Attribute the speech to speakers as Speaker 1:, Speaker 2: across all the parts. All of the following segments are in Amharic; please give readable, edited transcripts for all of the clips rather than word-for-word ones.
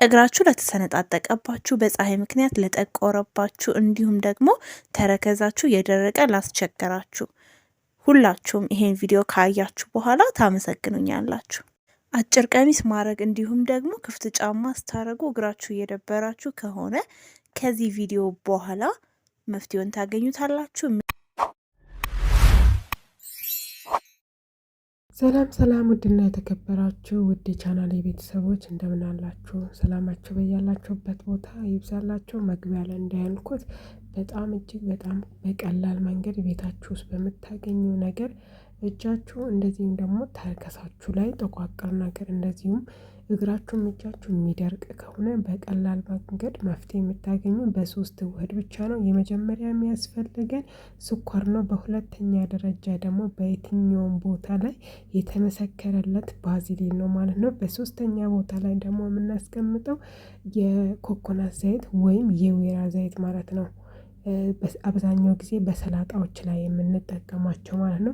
Speaker 1: እግራችሁ ለተሰነጣጠቀባችሁ፣ በፀሐይ ምክንያት ለጠቆረባችሁ፣ እንዲሁም ደግሞ ተረከዛችሁ የደረቀ ላስቸገራችሁ ሁላችሁም ይሄን ቪዲዮ ካያችሁ በኋላ ታመሰግኑኛላችሁ። አጭር ቀሚስ ማድረግ እንዲሁም ደግሞ ክፍት ጫማ ስታረጉ እግራችሁ እየደበራችሁ ከሆነ ከዚህ ቪዲዮ በኋላ መፍትሄውን ታገኙታላችሁ።
Speaker 2: ሰላም ሰላም፣ ውድና የተከበራችሁ ውድ ቻናል ቤተሰቦች እንደምን አላችሁ? ሰላማችሁ በያላችሁበት ቦታ ይብዛላችሁ። መግቢያ ላይ እንዳያልኩት በጣም እጅግ በጣም በቀላል መንገድ ቤታችሁ ውስጥ በምታገኙ ነገር እጃችሁ እንደዚሁም ደግሞ ተረከሳችሁ ላይ ጠቋቀር ነገር እንደዚሁም እግራችሁም እጃችሁ የሚደርቅ ከሆነ በቀላል መንገድ መፍትሄ የምታገኙ በሶስት ውህድ ብቻ ነው። የመጀመሪያ የሚያስፈልገን ስኳር ነው። በሁለተኛ ደረጃ ደግሞ በየትኛውም ቦታ ላይ የተመሰከረለት ባዚሊን ነው ማለት ነው። በሶስተኛ ቦታ ላይ ደግሞ የምናስቀምጠው የኮኮናት ዘይት ወይም የወይራ ዘይት ማለት ነው። አብዛኛው ጊዜ በሰላጣዎች ላይ የምንጠቀማቸው ማለት ነው።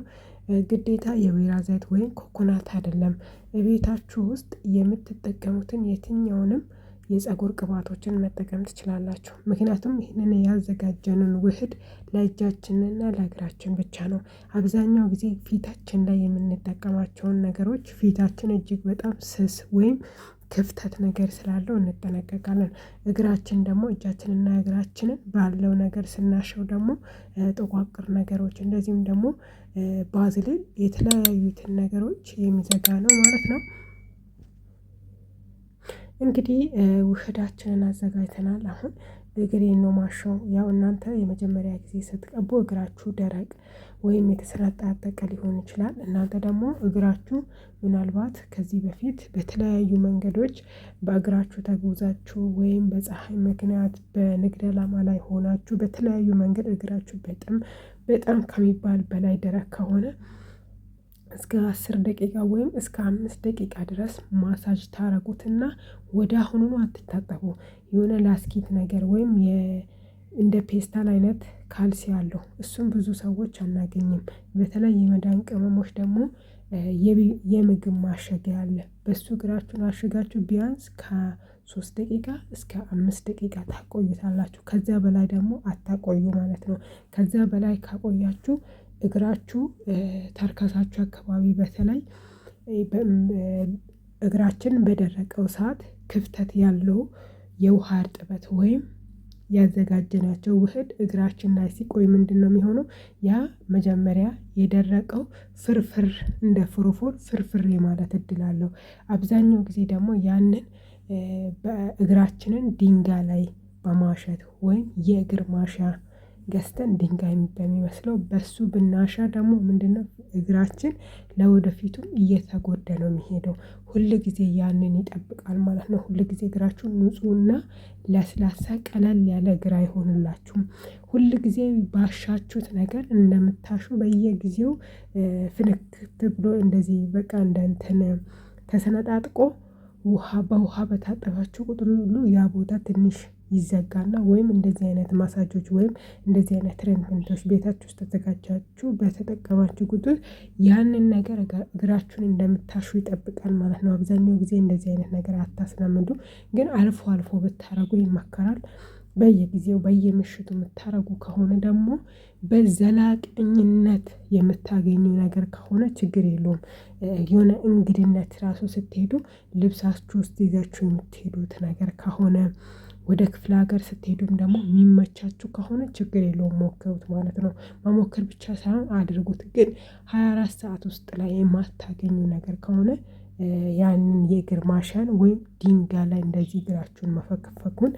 Speaker 2: ግዴታ የወይራ ዘይት ወይም ኮኮናት አይደለም። ቤታችሁ ውስጥ የምትጠቀሙትን የትኛውንም የፀጉር ቅባቶችን መጠቀም ትችላላችሁ። ምክንያቱም ይህንን ያዘጋጀንን ውህድ ለእጃችንና ለእግራችን ብቻ ነው። አብዛኛው ጊዜ ፊታችን ላይ የምንጠቀማቸውን ነገሮች ፊታችን እጅግ በጣም ስስ ወይም ክፍተት ነገር ስላለው እንጠነቀቃለን። እግራችን ደግሞ እጃችንና እግራችንን ባለው ነገር ስናሸው ደግሞ ጠቋቁር ነገሮች እንደዚሁም ደግሞ ባዝሊን የተለያዩትን ነገሮች የሚዘጋ ነው ማለት ነው። እንግዲህ ውህዳችንን አዘጋጅተናል። አሁን እግሬን ነው ማሻው። ያው እናንተ የመጀመሪያ ጊዜ ስትቀቡ እግራችሁ ደረቅ ወይም የተሰነጣጠቀ ሊሆን ይችላል። እናንተ ደግሞ እግራችሁ ምናልባት ከዚህ በፊት በተለያዩ መንገዶች በእግራችሁ ተጉዛችሁ ወይም በፀሐይ ምክንያት በንግድ ዓላማ ላይ ሆናችሁ በተለያዩ መንገድ እግራችሁ በጣም ከሚባል በላይ ደረቅ ከሆነ እስከ 10 ደቂቃ ወይም እስከ 5 ደቂቃ ድረስ ማሳጅ ታረጉትና ወደ አሁኑ አትታጠቡ። የሆነ ላስኪት ነገር ወይም እንደ ፔስታል አይነት ካልሲ አለው። እሱም ብዙ ሰዎች አናገኝም። በተለይ የመዳን ቅመሞች ደግሞ የምግብ ማሸጊያ አለ። በሱ እግራችሁን አሽጋችሁ ቢያንስ ከ3 ደቂቃ እስከ 5 ደቂቃ ታቆዩታላችሁ። ከዛ በላይ ደግሞ አታቆዩ ማለት ነው። ከዛ በላይ ካቆያችሁ እግራችሁ ተርከሳችሁ አካባቢ በተለይ እግራችን በደረቀው ሰዓት ክፍተት ያለው የውሃ እርጥበት ወይም ያዘጋጀናቸው ውህድ እግራችን ላይ ሲቆይ ምንድነው የሚሆነው? ያ መጀመሪያ የደረቀው ፍርፍር እንደ ፍርፍር ማለት እድል አለው። አብዛኛው ጊዜ ደግሞ ያንን በእግራችንን ድንጋይ ላይ በማሸት ወይም የእግር ማሻ ገዝተን ድንጋይ በሚመስለው በሱ ብናሻ ደግሞ ምንድነው እግራችን ለወደፊቱም እየተጎዳ ነው የሚሄደው። ሁል ጊዜ ያንን ይጠብቃል ማለት ነው። ሁል ጊዜ እግራችሁን ንፁህና ለስላሳ ቀለል ያለ እግር አይሆንላችሁም። ሁል ጊዜ ባሻችሁት ነገር እንደምታሹ በየጊዜው ፍንክት ብሎ እንደዚህ በቃ እንደ እንትን ተሰነጣጥቆ በውሃ በታጠባችሁ ቁጥር ሁሉ ያ ቦታ ትንሽ ይዘጋና ወይም እንደዚህ አይነት ማሳጆች ወይም እንደዚህ አይነት ትሪትመንቶች ቤታችሁ ውስጥ ተዘጋጃችሁ በተጠቀማችሁ ቁጥር ያንን ነገር እግራችሁን እንደምታሹ ይጠብቃል ማለት ነው። አብዛኛው ጊዜ እንደዚህ አይነት ነገር አታስለምዱ፣ ግን አልፎ አልፎ ብታረጉ ይመከራል። በየጊዜው በየምሽቱ የምታረጉ ከሆነ ደግሞ በዘላቀኝነት የምታገኙ ነገር ከሆነ ችግር የለውም። የሆነ እንግድነት ራሱ ስትሄዱ ልብሳችሁ ውስጥ ይዛችሁ የምትሄዱት ነገር ከሆነ ወደ ክፍለ ሀገር ስትሄዱም ደግሞ የሚመቻችሁ ከሆነ ችግር የለውም፣ ሞክሩት ማለት ነው። መሞከር ብቻ ሳይሆን አድርጉት። ግን 24 ሰዓት ውስጥ ላይ የማታገኙ ነገር ከሆነ ያንን የእግር ማሻን ወይም ድንጋይ ላይ እንደዚህ እግራችሁን መፈከፈኩን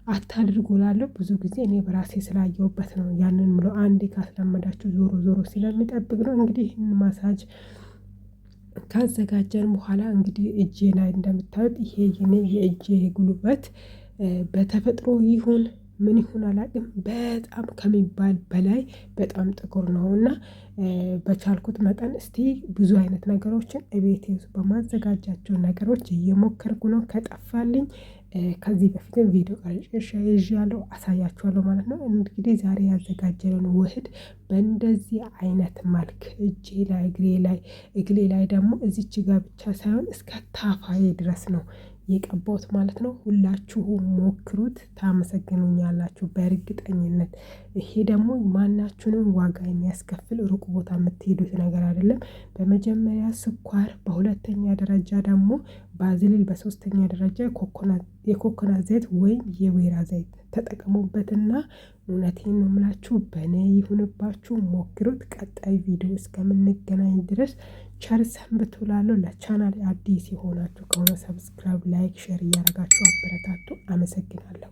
Speaker 2: አታድርጉ እላለሁ። ብዙ ጊዜ እኔ በራሴ ስላየሁበት ነው ያንን ምለው። አንዴ ካስለመዳችሁ ዞሮ ዞሮ ስለሚጠብቅ ነው። እንግዲህ ይህን ማሳጅ ካዘጋጀን በኋላ እንግዲህ እጄ ላይ እንደምታዩት ይሄ የኔ የእጄ ጉልበት በተፈጥሮ ይሁን ምን ይሁን አላውቅም፣ በጣም ከሚባል በላይ በጣም ጥቁር ነው እና በቻልኩት መጠን እስቲ ብዙ አይነት ነገሮችን እቤቴ ውስጥ በማዘጋጃቸው ነገሮች እየሞከርኩ ነው። ከጠፋልኝ ከዚህ በፊትም ቪዲዮ ቀርጬ ይዤያለሁ፣ አሳያችኋለሁ ማለት ነው። እንግዲህ ዛሬ ያዘጋጀነውን ውህድ በእንደዚህ አይነት መልክ እጄ ላይ እግሬ ላይ ደግሞ እዚች ጋር ብቻ ሳይሆን እስከ ታፋዬ ድረስ ነው የቀባሁት ማለት ነው። ሁላችሁም ሞክሩት፣ ታመሰግኑኛላችሁ በእርግጠኝነት። ይሄ ደግሞ ማናችሁንም ዋጋ የሚያስከፍል ሩቅ ቦታ የምትሄዱት ነገር አይደለም። በመጀመሪያ ስኳር፣ በሁለተኛ ደረጃ ደግሞ ባዝሊን፣ በሶስተኛ ደረጃ የኮኮናት ዘይት ወይም የወይራ ዘይት ተጠቀሙበትና እውነቴን ነው የምላችሁ በእኔ ይሁንባችሁ፣ ሞክሩት። ቀጣይ ቪዲዮ እስከምንገናኝ ድረስ ቸር ሰንብቱ እላለሁ። ለቻናል አዲስ የሆናችሁ ከሆነ ሰብስክራይብ፣ ላይክ፣ ሼር እያደረጋችሁ አበረታቱ። አመሰግናለሁ።